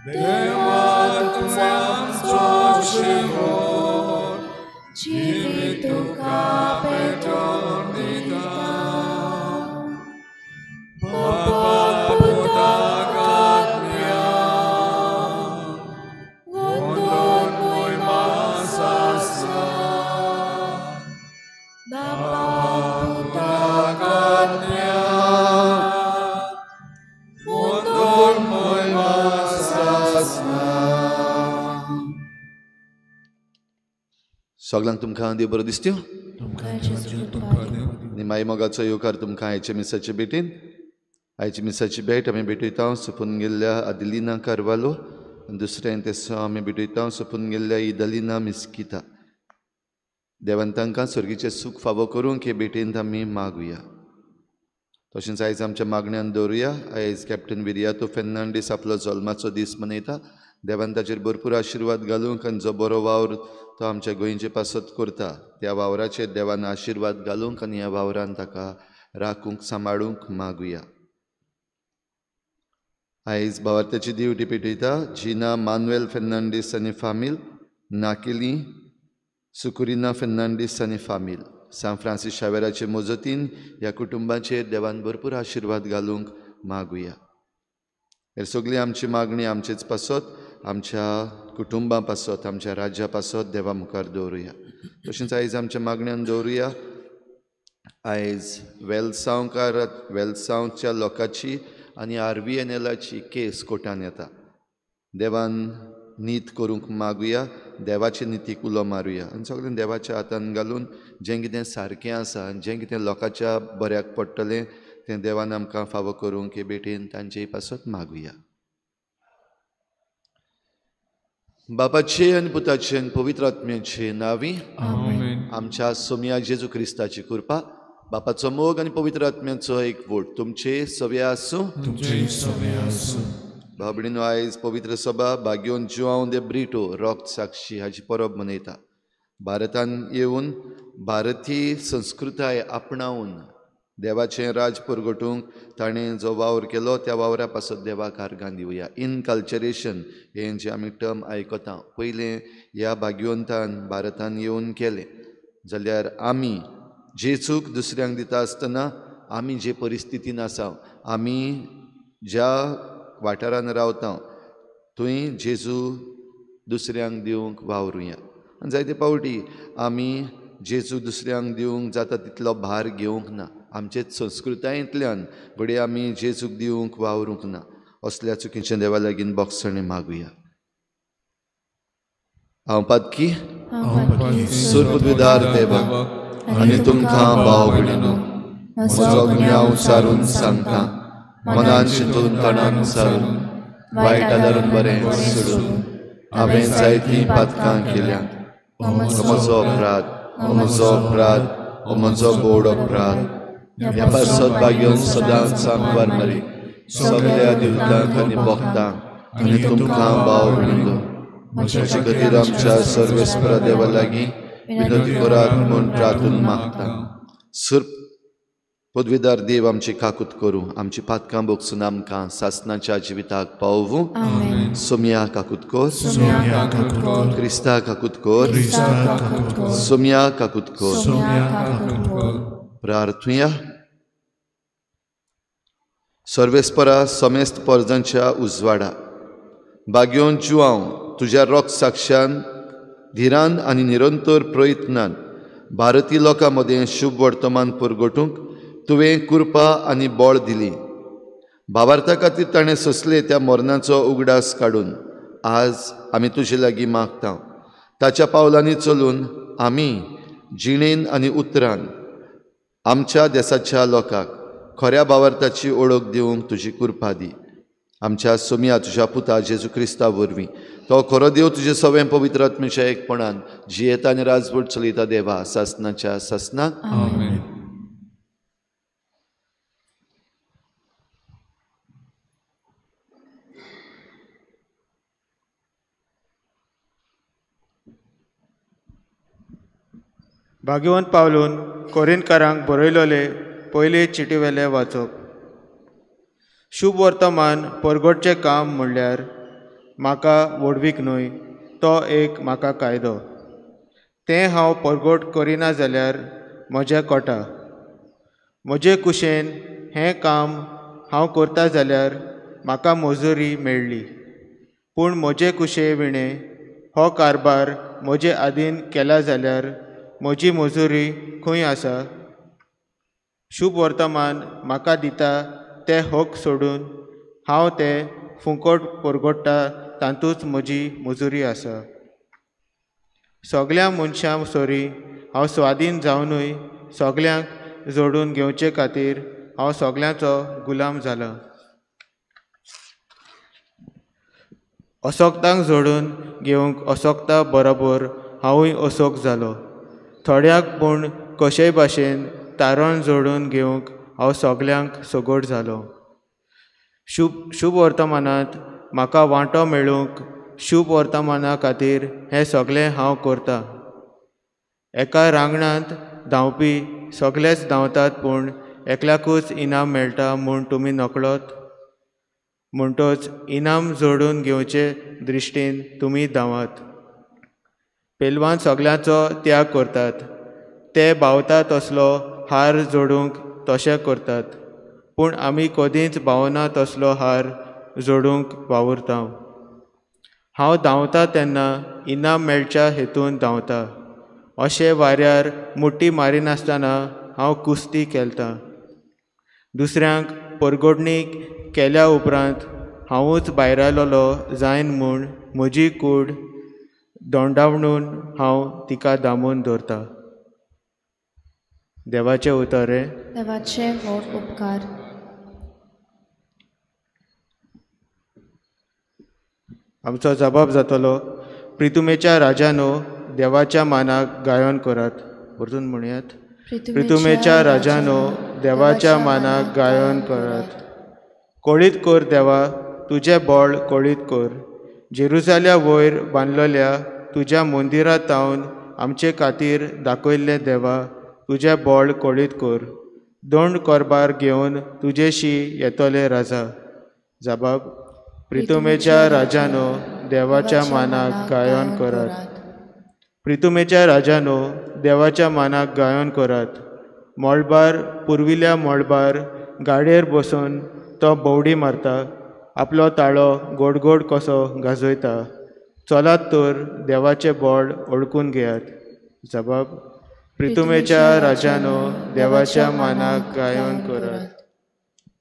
देवा तुमचा आमचो शेवट जिवीत तुका पेटोवन दिता बाबा पुताक आज्ञा वंदन महिमा सासना बाबा पुताक आज्ञा वंदन महिमा सगळ्यांक तुमकां देव बरो दिसत्यो निमाई मोगाचो येवकार तुमकां आयचे मिसाचे भेटीन आयचे मिसाची भेट आमी भेटयता सुपून गेल्ल्या आदिलिना कार्वालो आनी दुसरें तेसो आमी भेटयता सुपून गेल्ल्या इदालिना मिस्किता देवान तांकां सर्गीचें सूख फावो करूंक हे भेटेंत आमी मागुया तशेंच आयज आमच्या मागण्यांत दवरुया आयज कॅप्टन विरियातो फेर्नांडीस आपलो जल्माचो दीस मनयता देवान ताचेर भरपूर आशिर्वाद घालूंक आनी जो बरो वावर तो आमच्या गोंयचे पासत करता त्या वावराचेर देवान आशिर्वाद घालूंक आनी ह्या वावरान ताका राखूंक सांबाळूंक मागुया आयज भावार्थ्याची दिवटी पेटयता जिना मानुएल फेर्नांडीस आनी फामील नाकेली सुकुरिना फेर्नांडीस आनी फामील सान फ्रांसीस शावेराचे मोजतीन ह्या कुटुंबाचेर देवान भरपूर आशिर्वाद घालूंक मागुया हे सगळी आमची मागणी आमचेच पासत आमच्या कुटुंबा पासत आमच्या राज्या पासत देवा मुखार दवरुया तशेंच आयज आमच्या मागण्यांत दवरुया आयज वेलसांवच्या लोकांची आनी RVNLची केस कोर्टान येता देवान नीत करूंक मागुया देवाचे नितीक उलो मारुया आनी सगळें देवाच्या हातान घालून जें कितें सारकें आसा जें कितें लोकांच्या बऱ्याक पडटलें तें देवान आमकां फावो करूंक हे भेटेन तांचेय पासत मागुया बापाचे आनी पुताचे आनी पवित्र आत्म्याचे नांवी आमच्या सोम्या जेजू क्रिस्ताची कृपा बापाचो मोग आनी पवित्र आत्म्याचो एकवट तुमचे सवे आसूं भाव भयणीनो आयज पवित्र सभा बागयोन जुआंव दे ब्रिटो रॉक साक्षी हाची परब मनयता भारतान येवन भारतीय संस्कृताय आपणावन देवाचें राज परगटूंक ताणें जो वावर केलो त्या वावरा पासत देवाक आर्गां दिवया इनकल्चरेशन हें जें आमी टर्म आयकता पयलें ह्या भाग्यवंतान भारतान येवन केलें जाल्यार आमी जेचूक दुसऱ्यांक दिता आसतना आमी जे परिस्थितीन आसा आमी ज्या वाठारान रावता थंय जेजू दुसऱ्यांक दिवंक वावरुया आनी जायते पावटी आमी जेजू दुसऱ्यांक दिवंक जाता तितलो भार घेवंक ना आमचेच संस्कृतायेंतल्यान घडये आमी जेजूक दिवंक वावरूंक ना असल्या चुकीच्या देवा लागीं बोगसणे मागुया हांव पातकी सुरपदविदार देवाक आनी तुमकां भाव भयणीनो म्हजो गुन्यांव सारून सांगता मनान चिंतून तोंडान सारून वायटादारून बरें सोडून हांवें जायतीं पातकां केल्यात म्हजो अपराध हो म्हजो बोड अपराध ह्या पासत भाग्योन सदांच सांगवार मरी सगळ्या दिवतांक आनी भोगतांक आनी तुमकां भाव भयणीनो म्हजे खातीर आमच्या सर्वेस्परा देवा लागीं विनंती करात म्हूण प्रार्थून मागता सुर्प पदवीदार देव आमची काकूत करूं आमची पातकां बोगसून आमकां सासणाच्या जिविताक पावूं सोम्या काकूत कोर क्रिस्ता काकूत कोर सोम्या काकूत कोर प्रार्थुया सर्वेस्परा समेस्त परजांच्या उजवाडा बागयोन जुआंव तुज्या रोक साक्षान धिरान आनी निरंतर प्रयत्नान भारतीय लोकां मदें शुभ वर्तमान परगटूंक तुवें कृपा आनी बळ दिली भावार्था खातीर ताणें सोंसले त्या मरणाचो उगडास काडून आज आमी तुजे लागीं मागता ताच्या पावलांनी चलून आमी जिणेन आनी उतरान आमच्या देशाच्या लोकांक खऱ्या भावार्थाची ओळख दिवंक तुजी कृपा दी आमच्या सोम्या तुज्या पुता जेजू क्रिस्ता वरवीं तो खरो देव तुजे सगळें पवित्र आत्म्याच्या एकपणान जियेता आनी राजवट चलयता देवा सासणाच्या सासणाक भाग्यवंत पावलून कोरिंदकारांक बरयलोले पयले चिटीवेले वाचप शुभ वर्तमान परगटचें काम म्हणल्यार म्हाका वडवीक न्हय, तो एक म्हाका कायदो. तें हांव परगोट करिना जाल्यार म्हजें कोटा. म्हजे कुशेन हें काम हांव करता जाल्यार म्हाका मजुरी मेळ्ळी. पूण म्हजे कुशे विणें हो कारबार म्हजे आदीन केला जाल्यार म्हजी मजुरी खंय आसा? शुभ वर्तमान म्हाका दिता ते होक सोडून हांव तें फुकट परगोडटा तातूंच म्हजी मजुरी आसा. सगळ्या मनशां सोरी हांव स्वाधीन जावनूय सगळ्यांक जोडून घेवचे खातीर हांव सगळ्यांचो गुलाम जाला. अशोक्तांक जोडून घेवंक अशोक्ता बरोबर हांवूय अशोक जालो. थोड्यांक पूण कशेय भाशेन तारण जोडून घेवंक हांव सगळ्यांक सोगोड जालो. शुभ वर्तमानांत म्हाका वांटो मेळूंक शुभ वर्तमाना खातीर हें सगळें हांव करतां. एका रांगणांत धांवपी सगळेच धांवतात पूण एकल्याकूच इनाम मेळटा म्हूण तुमी नकळोत. म्हणटच इनाम जोडून घेवचे दृश्टीन तुमी धांवात. पेलवान सगळ्यांचो त्याग करतात. ते भावता तसलो हार जोडूंक तशें करतात. पूण आमी कदींच भावना तसलो हार जोडूंक वावुरता. हांव धांवता तेन्ना इनाम मेळच्या हेतून धांवता. अशें वाऱ्यार मुट्टी मारिनासतना हांव कुस्ती खेळटां. दुसऱ्यांक परगोडणी केल्या उपरांत हांवूच भायर आयलोलो जायन म्हूण म्हजी कूड दोंडावणून हांव तिका दामून दवरतां. देवाचें उतर. देवाचे व्हड उपकार. आमचो जबाब जातलो, प्रितुमेच्या राजानो देवाच्या मानाक गायन करात. परतून म्हणयात, प्रितुमेच्या राजानो देवाच्या मानाक गायन करात. कोळीत कर देवा तुजें बोळ कोळीत कर. जेरुसाल्या वयर बांदलेल्या तुज्या मंदिरांत तावन आमचे खातीर दाखयल्लें देवा तुजें बोळ कोळीत कर. दोंड करबार घेवन तुजेशी येतोले राजा. जबाब, प्रितुमेच्या राजानो देवाच्या मानाक गायन करात. प्रितुमेच्या राजानो देवाच्या मानाक गायन करात. मळबार पुर्विल्या मळबार गाडयेर बसून तो भोंवडी मारता. आपलो ताळो गोड गोड कसो गाजयता. चलात तर देवाचें बोळ ओळखून घेयात. जबाब, प्रितुमेच्या राजानो देवाच्या मानाक गायन करात.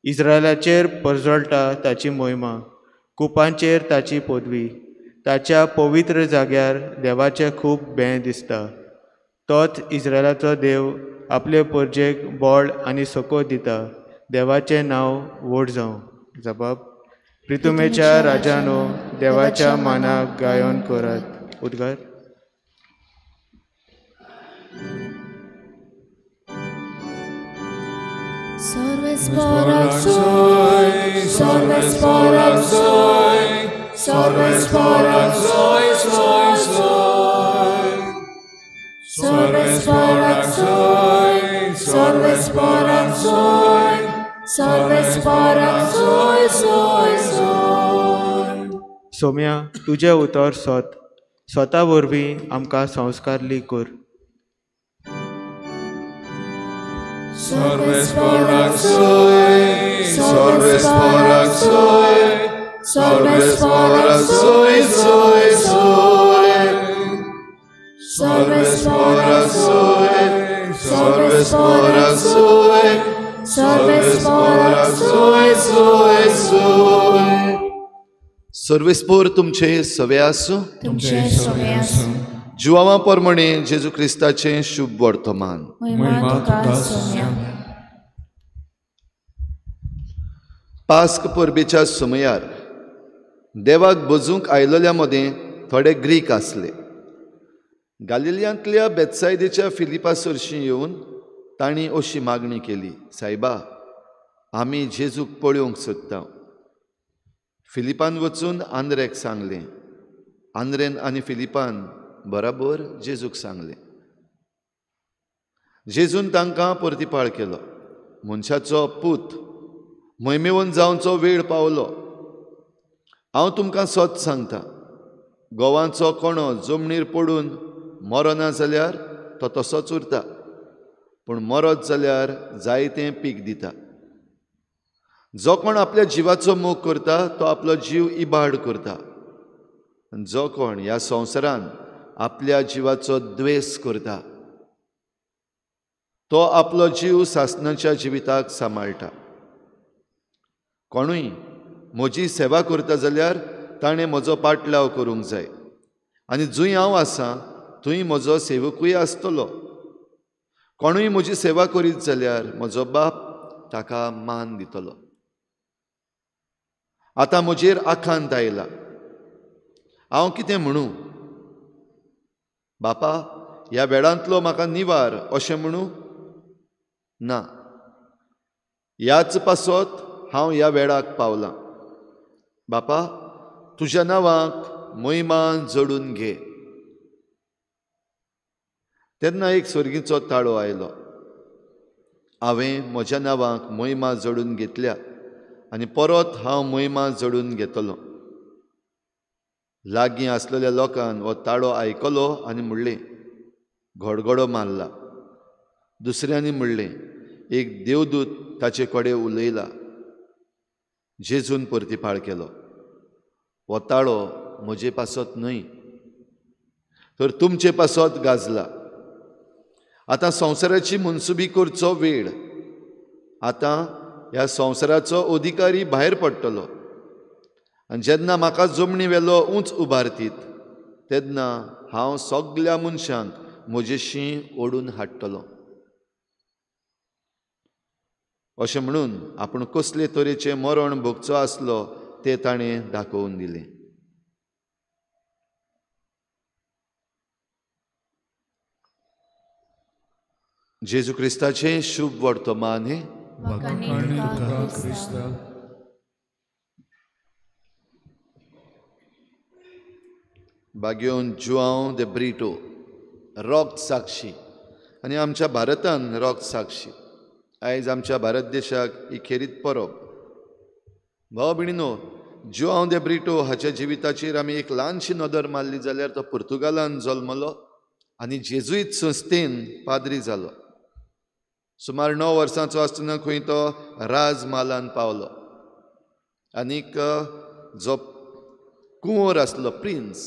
इस्रायलाचेर परजळटा ताची मोहिमा, कुपांचेर ताची पदवी. ताच्या पवित्र जाग्यार देवाचें खूब भें दिसता. तोच इस्रायलाचो देव आपले परजेक बोळ आनी सोको दिता. देवाचें नांव व्हड जावं. जबाब, प्रितुमेच्या राजानो देवाच्या मानाक गायन करात. उद्गार. Sorvesporak soy, sorvesporak soy, sorvesporak soy, soy, soy. Sorvesporak soy, sorvesporak soy, sorvesporak soy, soy, soy. Saumya तुजें उतर स्वता वरवीं आमकां संस्कारली कर. Sorvesporak soy, sorvesporak soy, sorvesporak soy, soy, soy. Sorvesporak soy, sorvesporak soy, sorvesporak soy, soy, soy. सर्वेस्पोर तुमचे सवे आसूं. तुमचे सवे आसूं. जुवांवा पोरमणे जेजू क्रिस्ताचें शुभ वर्तमान. महिमा तुका सोम्या. पास्क परबेच्या समयार देवाक बजूंक आयलोल्या मदें थोडे ग्रीक आसले. गालिलियांतल्या बेतसायदेच्या फिलिपा सरशीं येवन तांणी अशी मागणी केली, सायबा, आमी जेजूक पळोवंक सोदता. फिलिपान वचून आंद्रेक सांगलें. आंद्रेन आनी फिलिपान बराबर जेजूक सांगलें. जेजून तांकां परतिपाळ केलो. मनशाचो पूत मैमेवन जावचो वेळ पावलो. हांव तुमकां सत सांगता, गोवांचो कोणो जमनीर पडून मरना जाल्यार तो तसोच उरता, पूण मरत जाल्यार जायतें पीक दिता. जो कोण आपल्या जिवाचो मोग करता तो आपलो जीव इबाड करता. जो कोण ह्या संवसारान आपल्या जिवाचो द्वेस करता तो आपलो जीव सासणाच्या जिविताक सांबाळटा. कोणूय म्हजी सेवा करता जाल्यार ताणें म्हजो पाटलाव करूंक जाय, आनी जंय हांव आसां थंय म्हजो सेवकूय आसतलो. कोणूय म्हजी सेवा करीत जाल्यार म्हजो बाप ताका मान दितलो. आतां म्हजेर आखांत आयला. हांव कितें म्हणूं? बापा, ह्या वेळांतलो म्हाका निवार अशें म्हणूं? ना, ह्याच पासत हांव ह्या वेळाक पावलां. बापा, तुज्या नांवाक महिमा जडून घे. तेन्ना एक स्वर्गीचो ताळो आयलो. हांवें म्हज्या नांवाक महिमा जडून घेतल्या आनी परत हांव महिमा जडून घेतलों. लागीं आसलेल्या लोकान हो ताळो आयकलो आनी म्हणलें, गडगडो मारला. दुसऱ्यांनी म्हणलें, एक देवदूत ताचे कडेन उलयला. जेजून परतीपाळ केलो, हो ताळो म्हजे पासत न्हय, तर तुमचे पासत गाजला. आतां संवसाराची मनसुबी करचो वेळ. आतां ह्या संवसाराचो अधिकारी भायर पडटलो, आनी जेन्ना म्हाका जमनी वेलो उंच उबारतीत तेन्ना हांव सगल्या मनशांक म्हजेशी ओडून हाडटलों. अशें म्हणून आपूण कसले तरेचें मरण भोगचो आसलो तें ताणें दाखोवन दिलें. जेजू क्रिस्ताचें शुभ वर्तमान हे वखाणी तुका क्रिस्ता. बागेवन जुआंव दे ब्रिटो रॉक साक्षी आनी आमच्या भारतान रॉक साक्षी. आयज आमच्या भारत देशाक ही खेरीत परब. भाव भयणीनो, जुआंव दे ब्रिटो हाच्या जिविताचेर आमी एक ल्हानशी नदर मारली जाल्यार तो पुर्तुगालान जल्मलो आनी जेजुईत संस्थेन पाद्री जालो. सुमार 9 वर्सांचो आसतना खंय तो राजमालान पावलो. आनीक जो कुंवर आसलो प्रिन्स,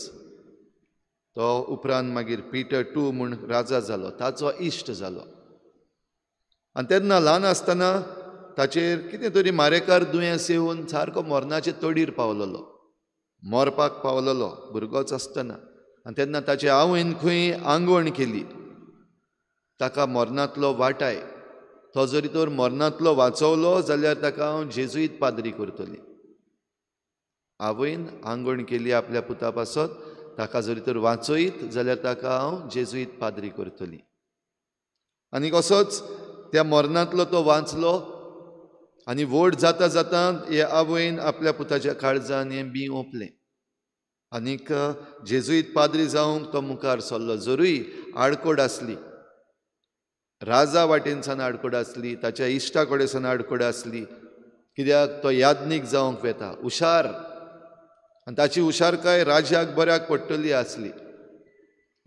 तो उपरांत मागीर पीटर II म्हूण राजा जालो, ताचो इश्ट जालो. आनी तेन्ना ल्हान आसतना ताचेर कितें तरी मारेकार दुयेंस येवन सारको मरणाचे तडीर पावलेलो, मरपाक पावलेलो भुरगोच आसतना. आनी तेन्ना ताचे आवयन खंय आंगवण केली, ताका मरणांतलो वाटाय. तो जरी तर मरणांतलो वाचवलो जाल्यार ताका हांव जेजुईत पाद्री करतली. आवयन आंगवण केली आपल्या पुता पासत, ताका जरी तर वाचयत जाल्यार ताका हांव जेजुईत पाद्री करतली. आनी कसोच त्या मरणांतलो तो वाचलो आनी व्हड जाता जाता हे आवयन आपल्या पुताच्या काळजान हें बी ओंपलें. आनीक जेजुईत पाद्री जावंक तो मुखार सरलो. जरूय आडकोड आसली, राजा वाटेन सावन आडकोड आसली, ताच्या इश्टा कडेन सावन आडकोड आसली, कित्याक तो याज्ञीक जावंक वेता, हुशार. आनी ताची हुशारकाय राजाक बऱ्याक पडटली आसली.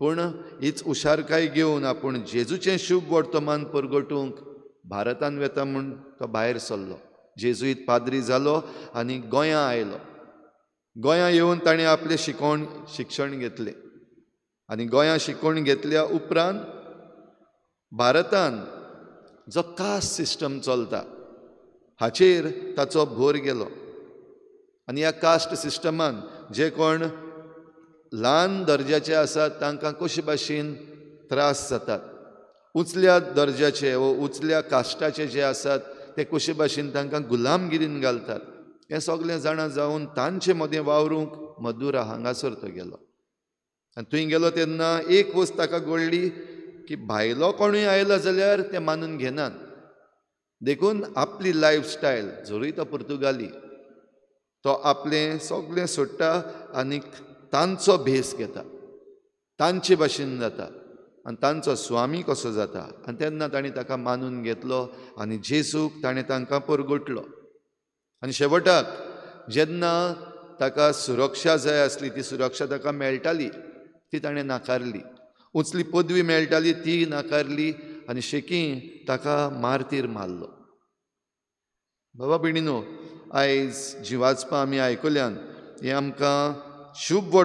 पूण हीच हुशारकाय घेवन आपूण जेजूचें शुभ वर्तमान परगटूंक भारतान वेता म्हूण तो भायर सरलो. जेजुईत पाद्री जालो आनी गोंयां आयलो. गोंयां येवन ताणें आपलें शिक्षण घेतलें. आनी गोंयां शिक्षण घेतल्या उपरांत भारतान जो कास्ट सिस्टम चलता हाचेर ताचो भर गेलो. आनी ह्या कास्ट सिस्टमान जे कोण ल्हान दर्जाचे आसात तांकां कशे भाशेन त्रास जातात, उचल्या दर्जाचे व उचल्या कास्टाचे जे आसात ते कशे भाशेन तांकां गुलामगिरीन घालतात, हें सगळें जाणा जावन तांचे मदें वावरूंक मदुरा हांगासर तो गेलो. आनी थंय गेलो तेन्ना एक वस्त ताका घडली की भायलो कोणूय आयलो जाल्यार ते मानून घेनात. देखून आपली लायफस्टायल, जरूय तो पुर्तुगाली, तो आपलें सगळें सोडटा आनीक तांचो भेस घेता, तांचे भाशेन जाता आनी तांचो स्वामी कसो जाता. आनी तेन्ना ताणें ताका मानून घेतलो आनी जेजूक ताणें तांकां परगटलो. आनी शेवटाक जेन्ना ताका सुरक्षा जाय आसली, ती सुरक्षा ताका मेळटाली, ती ताणें नाकारली. उंचली पदवी मेळटाली, ती नाकारली, आनी शेकी ताका मारतीर मारलो. बाबा भयणीनो, आयज जी वाचपां आमी आयकल्यान हें आमकां शुभ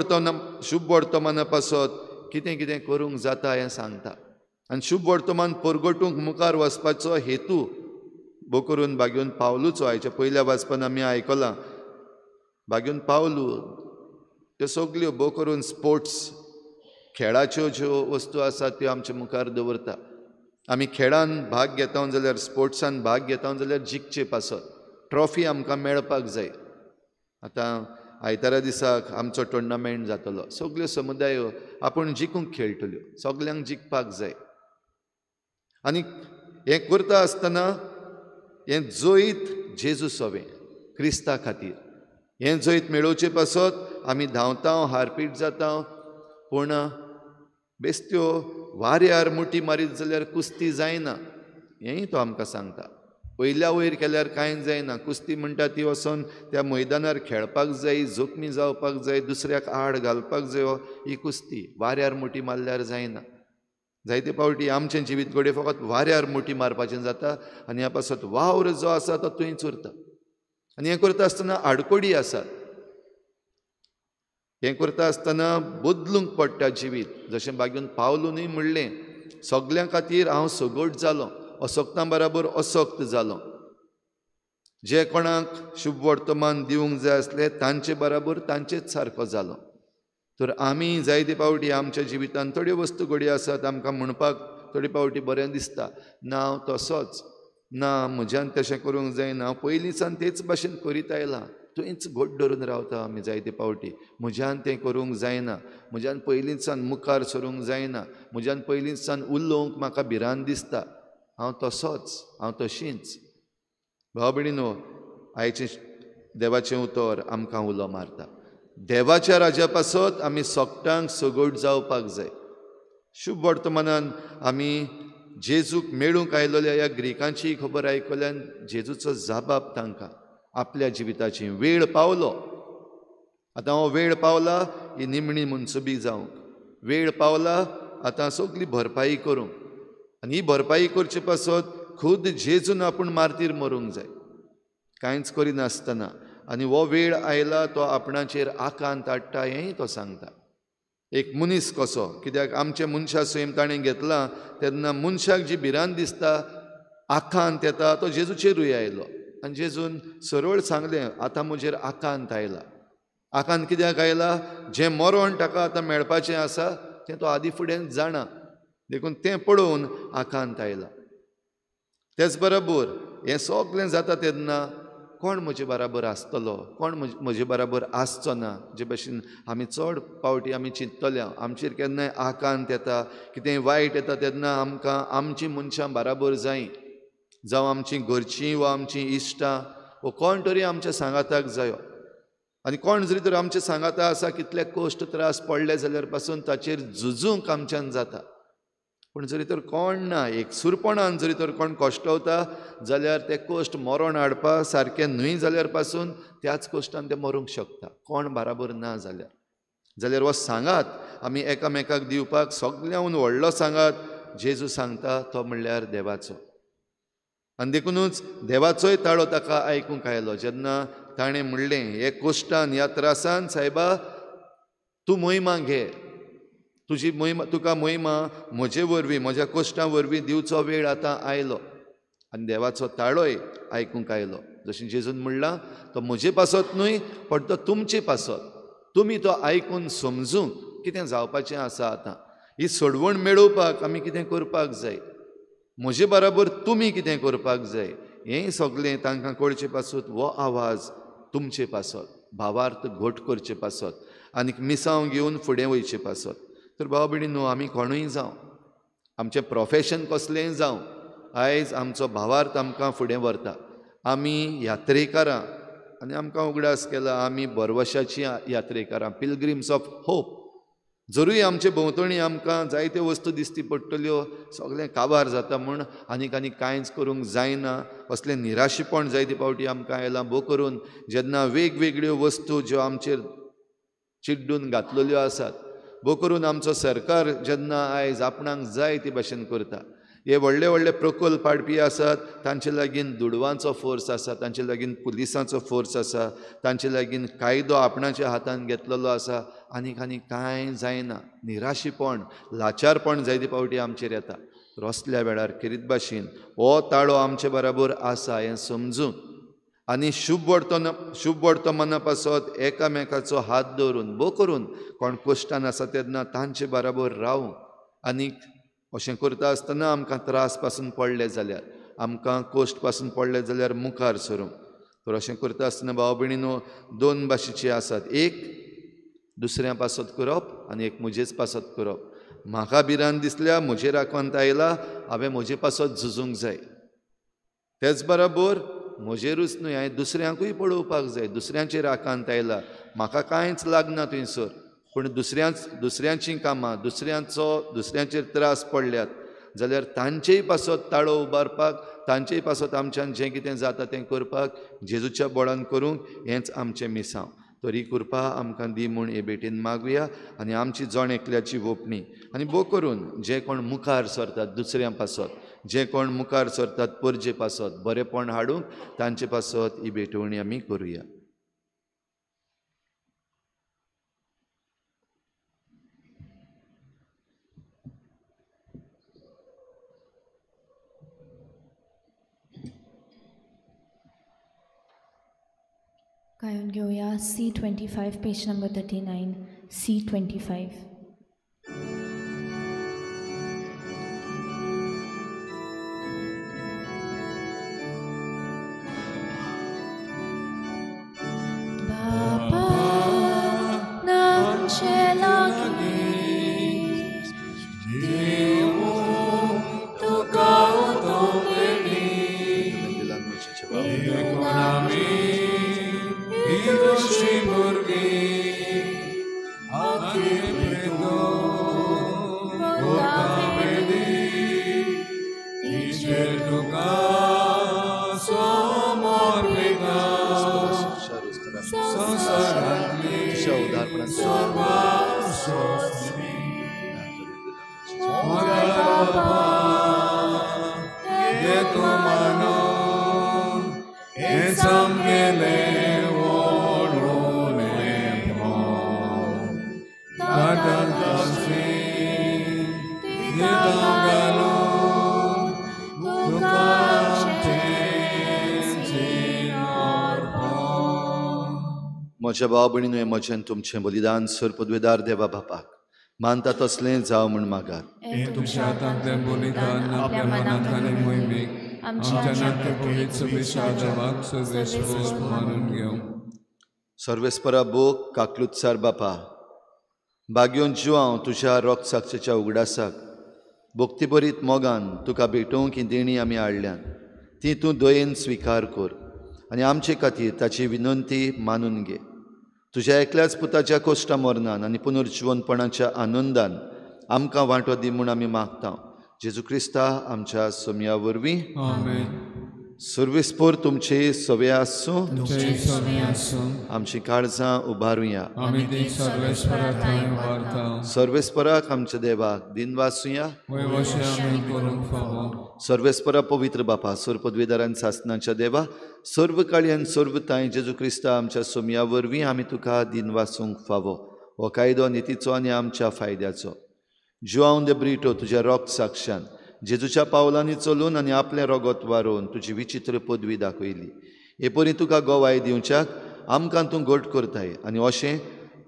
वर्तमाना पासत कितें कितें करूंक जाता हें सांगता. आनी शुभ वर्तमान परगटूंक मुखार वचपाचो हेतू भोव करून बागेवन पावलूचो. हाच्या पयल्या वाचपान आमी आयकलां बागेवन पावलू त्यो सगल्यो भोव करून स्पोर्ट्स खेळाच्यो ज्यो वस्तू आसात त्यो आमच्या मुखार दवरता. आमी खेळान भाग घेता जाल्यार, स्पोर्ट्सान भाग घेता जाल्यार जिखचे पासत, ट्रॉफी आमकां मेळपाक जाय. आतां आयतारा दिसाक आमचो टुर्नामेंट जातलो, सगल्यो समुदायो आपूण जिखूंक खेळटल्यो, सगल्यांक जिखपाक जाय. आनी हें करता आसतना हें जैत जेजू सोवें क्रिस्ता खातीर. हें जैत मेळोवचे पासत आमी धांवता, हारपीट जाता, पूण बेश्त्यो वाऱ्यार मुठी मारीत जाल्यार कुस्ती जायना, हेंय तो आमकां सांगता. वयल्या वयर केल्यार कांय जायना. कुस्ती म्हणटा ती वचोन त्या मैदानार खेळपाक जाय, जोखमी जावपाक जाय, दुसऱ्याक आड घालपाक जाय, ही कुस्ती. वाऱ्यार मुठी मारल्यार जायना. जायते फावटी आमचें जिवीत घडये फकत वाऱ्यार मुठी मारपाचें जाता आनी ह्या पासत वावर जो आसा तो थंयच उरता. आनी हें करता आसतना आडकोडी आसात. हें करता आसतना बदलूंक पडटा जिवीत. जशें बागेवन पावलूनय म्हणलें, सगल्यां खातीर हांव सगोट जालो, असोक्तां बराबर असोक्त जालो. जे कोणाक शुभ वर्तमान दिवंक जाय आसलें तांचे बराबर तांचेच सारको जालो. तर आमी जायते फावटी आमच्या जिवितांत थोड्यो वस्तू घडयो आसात, आमकां म्हणपाक थोडे फावटी बरें दिसता, ना हांव तसोच, ना म्हज्यान तशें करूंक जायना, हांव पयलींच्यान तेच भाशेन करीत आयलां. थंयच घोट धरून रावता आमी जायते फावटी. म्हज्यान तें करूंक जायना, म्हज्यान पयलींच्यान मुखार सरूंक जायना, म्हज्यान पयलींच्यान उलोवंक म्हाका भिरांत दिसता, हांव तसोच, हांव तशींच. भाव भयणीनो, आयचें देवाचें उतर आमकां उलो मारता. देवाच्या राजा पासत आमी सोगट्यांक सगोट जावपाक जाय. शुभ वर्तमानान आमी जेजूक मेळूंक आयलोल्या ह्या ग्रिकांची खबर आयकल्यान जेजूचो जाबाब तांकां आपल्या जिविताची. वेळ पावलो, आतां हो वेळ पावला ही निमणी मुनसुबी जावंक. वेळ पावला आतां सगली भरपाई करूंक. आनी ही भरपाई करचे पासत खुद जेजून आपूण मारतीर मरूंक जाय, कांयच करिनासतना. आनी हो वेळ आयला तो आपणाचेर आकांत हाडटा हेंय तो सांगता. एक मनीस कसो, कित्याक आमच्या मनशा सैम ताणें घेतला तेन्ना मनशाक जी भिरांत दिसता, आकांत येता, तो जेजूचेरूय आयलो. आनी जेजून सरळ सांगलें, आतां म्हजेर आकांत आयला. आकांत कित्याक आयला? जें मरण ताका आतां मेळपाचें आसा तें तो आदी फुडें जाणा, देखून तें पळोवन आकांत आयला. तेच बरोबर हें सगलें जाता तेन्ना कोण म्हजे बराबर आसतलो, कोण म्हजे बराबर आसचो ना, जे भशेन आमी चड फावटी आमी चिंततल्या. आमचेर केन्नाय आकांत येता, कितेंय वायट येता तेन्ना आमकां आमचीं मनशां बराबर जायी, जावं आमचीं घरचीं वा आमचीं इश्टां वो कोण तरी आमच्या सांगाताक जायो. आनी कोण जरी तर आमच्या सांगाता आसा, कितले कश्ट त्रास पडले जाल्यार पासून ताचेर झुजूंक आमच्यान जाता. पूण जरी तर कोण ना, एक सुरपणान जरी तर कोण कश्टवता जाल्यार ते कश्ट मरण हाडपा सारकें न्हय जाल्यार पासून त्याच कश्टान ते मरूंक शकता, कोण बराबर ना जाल्यार हो सांगात आमी एकामेकाक दिवपाक सगळ्यांत व्हडलो सांगात जेजू सांगता तो म्हणल्यार देवाचो. आनी देखूनच देवाचोय ताळो ताका आयकूंक आयलो जेन्ना ताणें म्हणलें, हे कश्टान ह्या त्रासान सायबा तूं मोहिमा घे, तुजी मोहिमा, तुका मोहिमा म्हजे वरवीं, म्हज्या कश्टां वरवीं दिवचो वेळ आतां आयलो. आनी देवाचो ताळोय आयकूंक आयलो. जशें जेजून म्हणलां, तो म्हजे पासत न्हय पण तो तुमचे पासत. तुमी तो आयकून समजूंक कितें जावपाचें आसा. आतां ही सोडवण मेळोवपाक आमी कितें करपाक जाय, म्हजे बराबर तुमी कितें करपाक जाय, हें सगळें तांकां कळचे पासत हो आवाज तुमचे पासत, भावार्थ घोट करचे पासत आनीक मिसांव घेवन फुडें वयचे पासत. तर भाव भयणीनो, आमी कोणूय जावं, आमचें प्रोफेशन कसलेंय जावं, आयज आमचो भावार्थ आमकां फुडें व्हरता. आमी यात्रेकारां, आनी आमकां उगडास केला आमी बरवशाचीं यात्रेकारां, पिलग्रिम्स ऑफ होप. जरूय आमचे भोंवतणी आमकां जायत्यो वस्तू दिसती पडटल्यो, सगळें काबार जाता म्हूण आनीक कांयच करूंक जायना, असलें निराशीपण जायते फावटी आमकां आयलां. भोव करून जेन्ना वेगवेगळ्यो वस्तू ज्यो आमचेर चिड्डून घातलेल्यो आसात, भोव करून आमचो सरकार जेन्ना आयज आपणाक जाय ते भाशेन करता, हे व्हडले व्हडले प्रकल्प हाडपी आसात, तांचे लागीं दुडवांचो फोर्स आसा, तांचे लागीं पुलिसांचो फोर्स आसा, तांचे लागीं कायदो आपणाच्या हातान घेतलेलो आसा, आनीक कांय जायना. निराशीपण, लाचारपण जायते फावटी आमचेर येता. रसल्या वेळार करीत भाशेन हो ताळो आमचे बराबर आसा हें समजून आनी शुभ वर्तमाना पासत एकामेकाचो हात दवरून भोव करून कोण कश्टान आसा तेन्ना तांचे बराबर रावूं. आनीक अशें करता आसतना आमकां त्रास पासून पडले जाल्यार, आमकां कश्ट पासून पडले जाल्यार मुखार सरूंक. तर अशें करता आसतना भाव भयणीनो, दोन भाशेचे आसात. एक दुसऱ्या पासत करप आनी एक म्हजेच पासत करप. म्हाका भिरांत दिसल्या, म्हजे राखवांत आयला, हांवें म्हजे पासत झुजूंक जाय. तेच बरोबर म्हजेरूच न्हय, हांवें दुसऱ्यांकूय पळोवपाक जाय. दुसऱ्यांचेर आकांत आयला, म्हाका कांयच लागना थंयसर, पूण दुसऱ्यांचीं कामां, दुसऱ्यांचेर त्रास पडल्यात जाल्यार तांचेय पासत ताळो उबारपाक, तांचेय पासत आमच्यान जें कितें जाता तें करपाक जेजूच्या बळान करूंक हेंच आमचें मिसांव. तर ही कृपा आमकां दी म्हूण हे भेटेन मागुया आनी आमची जण एकल्याची ओपणी. आनी भोव करून जे कोण मुखार सरतात दुसऱ्यां पासत, जे कोण मुखार सरतात परजे पासत, बरेपण हाडूंक तांचे पासत ही भेटवणी आमी करुया. गायन घेऊया C25 पेज नंबर 39. C25. म्हज्या भाव भयणीनो, हें म्हजें तुमचें बलिदान सर पदवेदार देवा बापाक मानता तसलें जावं म्हूण मागात. तुमच्या हातांतलें बलिदान आपल्या मनांत आनी मोहिमेक आमच्या नाट्य पवित्र विशाळ देवाक सर्वेस्पर मानून घेवं. सर्वेस्परा बोक काकलुत्सार बापा, भाग्योन जीव हांव तुज्या रोग साक्षेच्या उगडासाक भक्ती बरीत मोगान तुका भेटोवंक ही देणी आमी हाडल्यान ती तूं दयेन स्विकार कर आनी आमचे खातीर ताची विनंती मानून घे. तुज्या एकल्याच पुताच्या कोश्टा मरणान आनी पुनर्जीवनपणाच्या आनंदान आमकां वांटो दी म्हूण आमी मागता. जेजू क्रिस्ता आमच्या सोम्या वरवीं. आमेन. सर्वेस्पर तुमचे सवे आसूं, आमची काळजां उबारुया. सर्वेस्पराक आमच्या देवाक दिन वाचुया. सर्वेस्परा पवित्र बापा, सर पदवीदारान सासनाच्या देवा, सर्व काळी आनी सर्व ताय जेजू क्रिस्ता आमच्या सोम्या वरवीं आमी तुका दिन वाचूंक फावो. हो कायदो नितीचो आनी आमच्या फायद्याचो. जुआंव दे ब्रिटो तुज्या रोग साक्षान जेजूच्या पावलांनी चलून आनी आपलें रोगोत वारोवन तुजी विचित्र पदवी दाखयली. हे परी तुका गोवाय दिवच्याक आमकां तूं घट करताय आनी अशें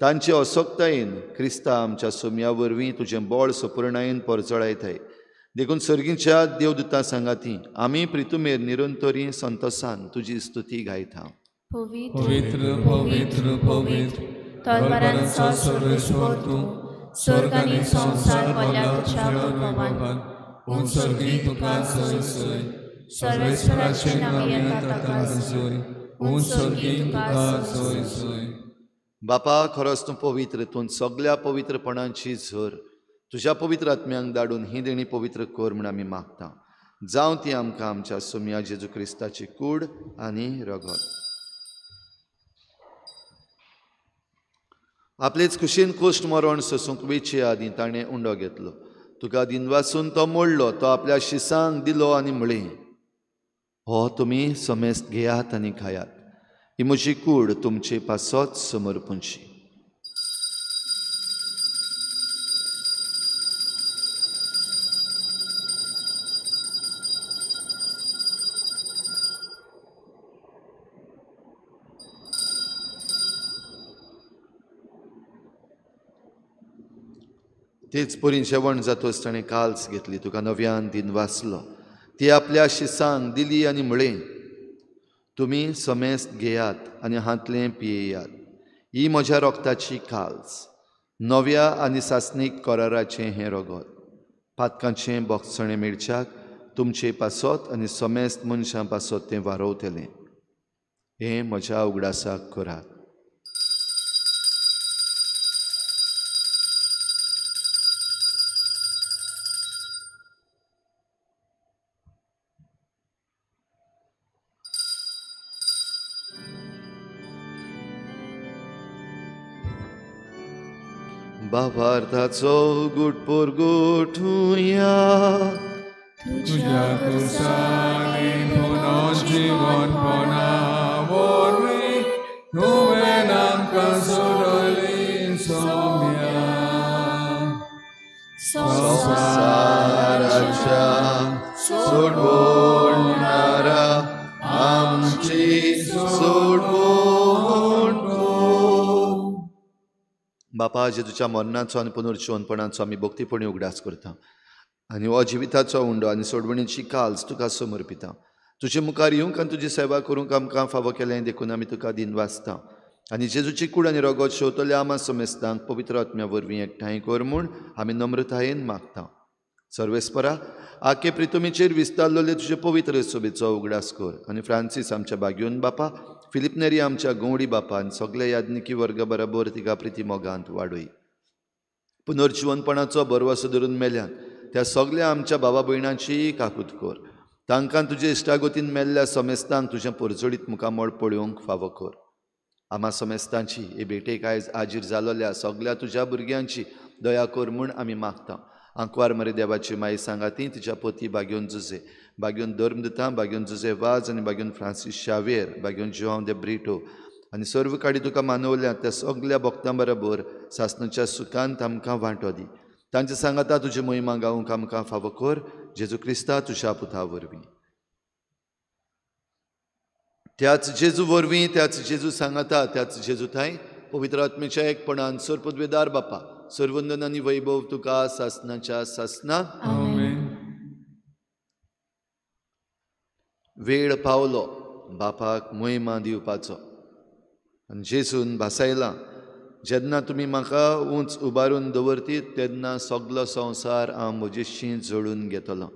तांचे असोक्तायेन क्रिस्ता आमच्या सोम्या वरवीं तुजें बळ सपूर्णायेन परजळायताय. देखून सर्गीच्या देवदूतां सांगाती आमी प्रितुमेर निरंतरी संतोसान तुजी स्तुती गायता. पवित्र पवित्र पवित्र तलवारांचो सर्वेस्वर तूं, स्वर्ग आनी संसार भरल्या तुज्या वैभवान. सर्गी तुका जय जय, सर्वेस्वराचे नांव येता ताका जय. सर्गी तुका जय जय. बापा खरोच तूं पवित्र, तूं सगळ्या पवित्रपणाची झर तुज्या पवित्र आत्म्यांक धाडून ही देणी पवित्र कर म्हूण आमी मागता. जावं ती आमकां आमच्या सोम्या जेजू क्रिस्ताची कूड आनी रगत. आपलेच कुशीन कुश्ट मरण सोसूंक वेचे आदी ताणें उंडो घेतलो. तुका दिनवासून तो मोडलो, तो आपल्या शिसांक दिलो आनी म्हळें, हो तुमी समेस्त घेयात आनी खायात. ही म्हजी कूड तुमचे पासत समर्पूंची. तेच परी जेवण जातोच ताणें काल्स घेतली, तुका नव्यान दिन वाचलो. ती आपल्या शिसांक दिली आनी म्हळें, तुमी समेस्त घेयात आनी हातलें पियेयात. ही म्हज्या रोगताची काल्स, नव्या आनी सासणीक कराराचें हें रगत. पातकांचें बोगसणें मेळच्याक तुमचे पासत आनी समेस्त मनशां पासत तें वारोवतलें. हें म्हज्या उगडासाक करात. भावार्थाचो गुटपूर गुठुया. तुझ्या कुर्सानी पुनर्जीवनपणा वरवीं तुवें आमकां सोडली सोम्या. संसाराच्या सोडवणारा आमची सोडवण. बापा जेजूच्या मरणाचो आनी पुनर्जीवनपणाचो आमी भक्तीपणी उगडास करता आनी हो जिविताचो उंडो आनी सोडवणीची काल्स तुका समर्पिता. तुजे मुखार येवंक आनी तुजी सेवा करूंक आमकां फावो केलें देखून आमी तुका दिन वाचता. आनी जेजूची कूड आनी रगत शेवतल्या आमा समेस्तांक पवित्र आत्म्या वरवीं एकठांय कर म्हूण आमी नम्रतायेन मागता. सर्वेस्परा, आखे प्रितुमेचेर विस्तारलोले तुजे पवित्र सोबेचो उगडास कर आनी फ्रांसीस आमच्या बागेवन बापा, फिलिप नेरी आमच्या गवडी बापा आनी सगळे याज्ञिकी वर्ग बरोबर तिका प्रिती मोगांत वाडय. पुनर्जीवनपणाचो बरवसो धरून मेल्यान त्या सगळ्या आमच्या भावा भयणांची काकूत कर. तांकां तुजे इश्टागोतीन मेल्ल्या समेस्तांक तुजें परजोडीत मुखामळ पळोवंक फावो कर. आमा समेस्तांची हे भेटेक आयज हाजीर जालोल्या सगळ्या तुज्या भुरग्यांची दया कर म्हूण आमी मागता. आंकवार मरे देवाची माई सांगाती, तिच्या पती बागेवन जुजे, बागेवन धर्मदुतां, बागेवन जुजे वाज आनी बागेवन फ्रांसीस शावेर, बागेवन जुआंव दे ब्रिटो आनी सर्व काडी तुका मानवल्या त्या सगळ्या भक्तां बरोबर सासणाच्या सुखांत आमकां वांटो दी. तांच्या सांगाता तुजी महिमा गावंक आमकां फावो कर. जेजू क्रिस्ता तुज्या पुता वरवीं. त्याच जेजू वरवीं, त्याच जेजू सांगाता, त्याच जेजू थंय पवित्र आत्मेच्या एकपणान सरपदवेदार बापा, सर्वंदन आनी वैभव तुका सासणाच्या सासणां. वेळ पावलो बापाक महिमा दिवपाचो आनी जेजून भासायलां, जेन्ना तुमी म्हाका उंच उबारून दवरतीत तेन्ना सगलो संवसार हांव म्हजेशी जोडून घेतलो.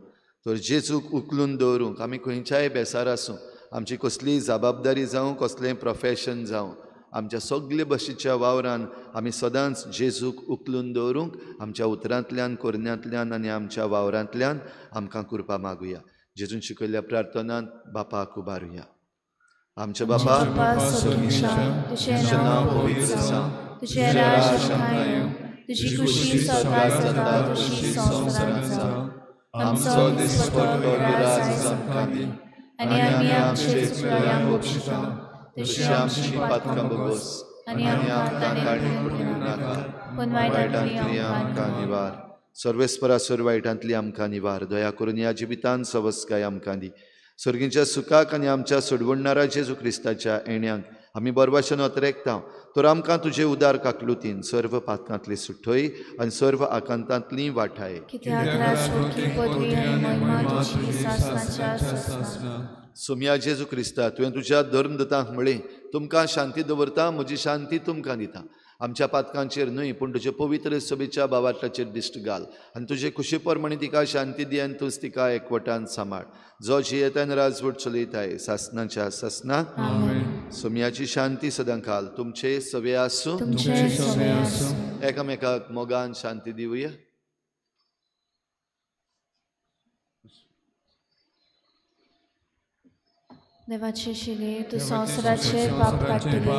तर जेजूक उखलून दवरूंक आमी खंयच्याय बेसार आसूं, आमची कसलीय जबाबदारी जावं, कसलेंय प्रोफेशन जावं, आमच्या सगळे भशेच्या वावरान आमी सदांच जेजूक उखलून दवरूंक आमच्या उतरांतल्यान, करण्यांतल्यान आनी आमच्या वावरांतल्यान आमकां कृपा मागुया. जेजून शिकयल्ल्या प्रार्थनांत बापाक उबारुया. आमचे बापा, तुजें नांव पवित्र जावं, तुजें राज्य येवं, तुजी खुशी स्वर्गांत जाता तशी संवसारांत जावं. आमचो दिसपट्टो आज आमकां दी आनी आमी आमचे चुकल्यांक बक्षिता तशी आमची पातकां बगोस आनी आमकां ताणें पडूं नाका, पूण वायटांतली आमकां निवार. सर्वेस्परा सर्व वायटांतली आमकां निवार. दया करून ह्या जिवितांत सवस्काय आमकां दी. सर्गीच्या सुखाक आनी आमच्या सोडवणारा जेजू क्रिस्ताच्या येण्याक आमी बरवाशेन अत्रेकता. तर आमकां तुजे उदार काकलुतीन सर्व पातकांतली सुटय आनी सर्व आकांतांतली वाठाय. सोम्या जेजू क्रिस्ता, तुवें तुज्या धर्मदतांक म्हळें, तुमकां शांती दवरता, म्हजी शांती तुमकां दिता. आमच्या पातकांचेर न्हय पूण तुजे पवित्र सभेच्या भावार्थाचेर दिश्ट घाल आनी तुजे खुशी प्रमाणे तिका शांती दी आनी तूंच तिका एकवटान सांबाळ. जो जियेतान राजवट चलयताय सासणाच्या सासणां. सोम्याची शांती सदांकाल तुमचे सवे आसूं. तुमचे सवे आसूं. एकामेकाक मोगान शांती दिवया. देवाचे शिले तू संवसाराचे पाप काडटले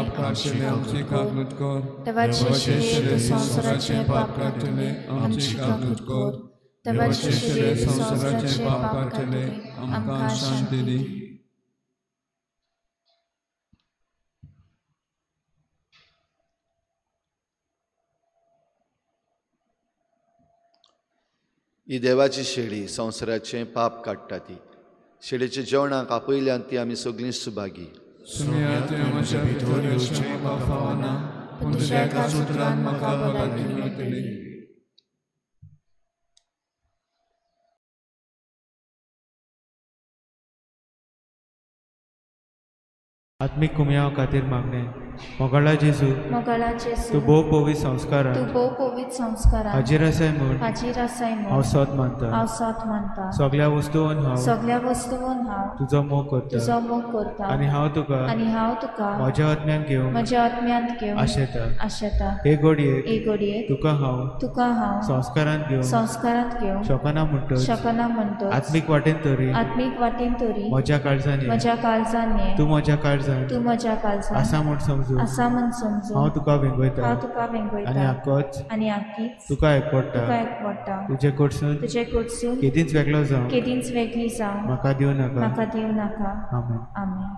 आमची काकूट कर. देवाचे शिले तू संवसाराचे पाप काडटले आमची काकूट कर. देवाचे शिले तू संवसाराचे पाप काडटले आमकां शांती दी. ही देवाची शेळी संवसाराचे पाप काडटा ती. शेळीच्या जेवणाक आपयल्यान ती आमी सगळीं सुभागी. म्हज्या भितर येवचें म्हाका फावना, पूण तुज्या एका सुत्रान म्हाका भलायकी मेळटली. आत्मिक कुमयाव खातीर मागणे. मोगाळा जेजू तू भोव पवित्र संस्कार हाजीर आसाय म्हूण हांव सत मानता. सगळ्या वस्तूंत हांव तुजो मोग करता आनी हांव तुका म्हज्या आत्म्यान घेवन आशेता. हे घडये तुका हांव संस्कारांत घेवन शकना म्हणटच आत्मीक वाटेन तरी म्हज्या काळजांनी तूं म्हज्या काळजांत आसा म्हूण समजू. हांव तुका वेंगयता आनी आख्खीच तुका एकवडटा. तुजे कडसून केदींच वेगळी जावं म्हाका दिवं नाका. आमेन.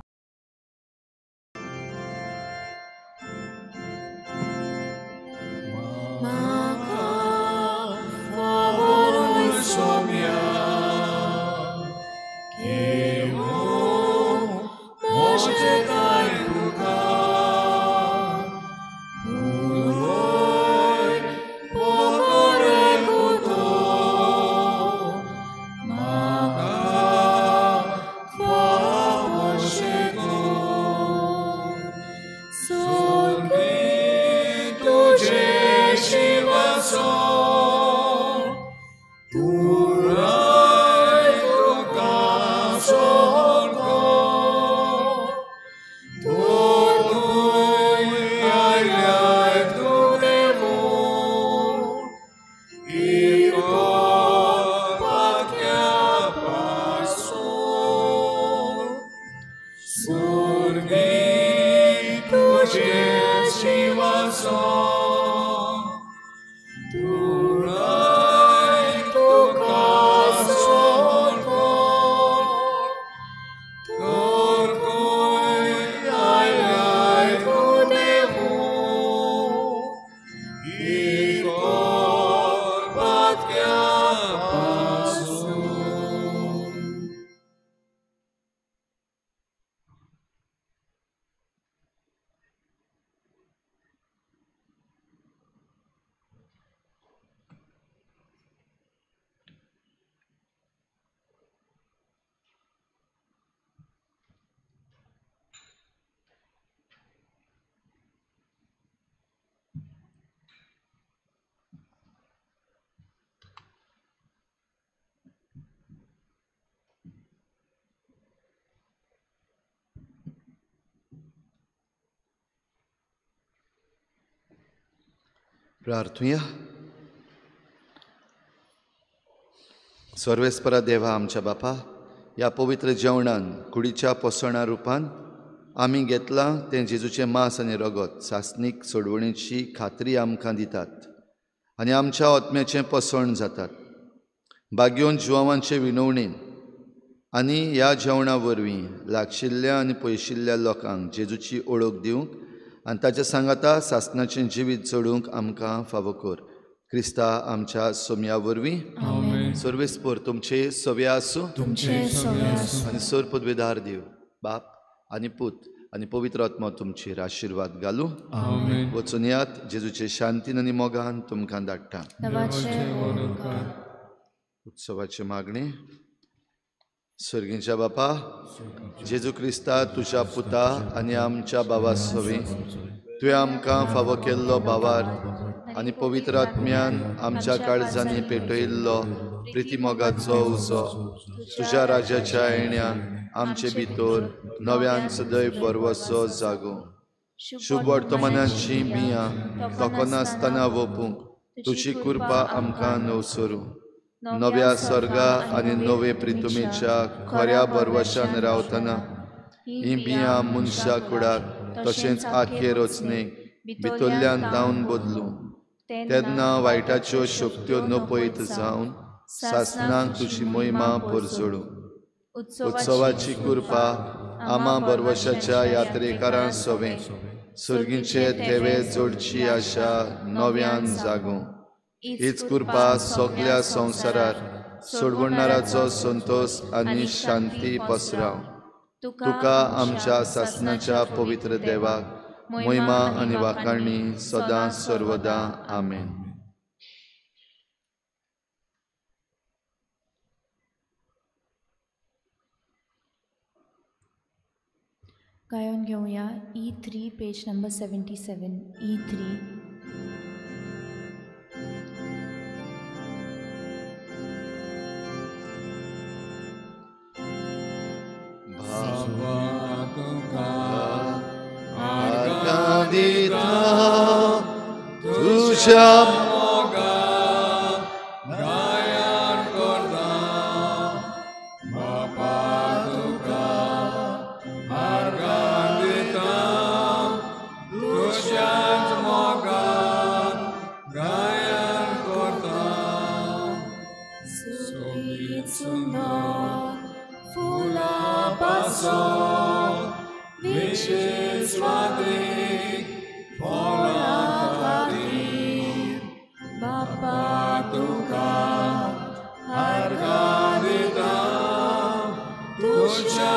प्रार्थुया. सर्वेस्परा देवा आमच्या बापा, ह्या पवित्र जेवणान कुडीच्या पोसणा रुपान आमी घेतलां तें जेजूचें मांस आनी रगत सासणीक सोडवणेची खात्री आमकां दितात आनी आमच्या आत्म्याचें पोसण जातात. भाग्योन जिवांचे विनवणेन आनी ह्या जेवणा वरवीं लागशिल्ल्या आनी पयशिल्ल्या लोकांक जेजूची ओळख दिवंक आनी ताच्या सांगाता सासणाचें जिवीत जडूंक आमकां फावो कर. क्रिस्ता आमच्या सोम्या वरवीं सर्वेस्पर तुमचे सवे आसूं आनी सर पदवेदार देव बाप आनी पूत आनी पवित्र आत्मा तुमचेर आशिर्वाद घालूं. वचून यात जेजूचे शांतीन आनी मोगान तुमकां धाडटा. उत्सवाची मागणी. सर्गीच्या बापा, जेजू क्रिस्ता तुज्या पुता आनी आमच्या भावा सवी तुवें आमकां फावो केल्लो भावार आनी पवित्र आत्म्यान आमच्या काळजांनी पेटयल्लो प्रितीमोगाचो उजो तुज्या राजाच्या येण्यान आमचे भितर नव्यान सदैव बरवसो जागो. शुभ वर्तमानाची बियां तोखनासतना वपूंक तुजी कृपा आमकां नवसरू. नव्या स्वर्गा आनी नवे प्रितुमेच्या खऱ्या बरवशान रावतना ही बियां मनशा कुडाक तशेंच आखे रचनेक भितरल्यान दावन बदलू. तेन्ना वायटाच्यो शक्त्यो नपयत जावन सासणांक तुजी महिमा परजोडू. उत्सवाची कृपा आमा बरवशाच्या यात्रेकारां सोवे सर्गीचे देवे जोडची आशा नव्यान जागो. हीच कृपा सगळ्या संवसारात सोडवणाराचो संतोष आनी शांती पसराव. तुका आमच्या सासणाच्या पवित्र देवाक महिमा आनी वाखाणणी सदां सर्वदा. आमेन. गायन घेऊया E3 पेज नंबर 77. E3. तुझ्या तुझ्या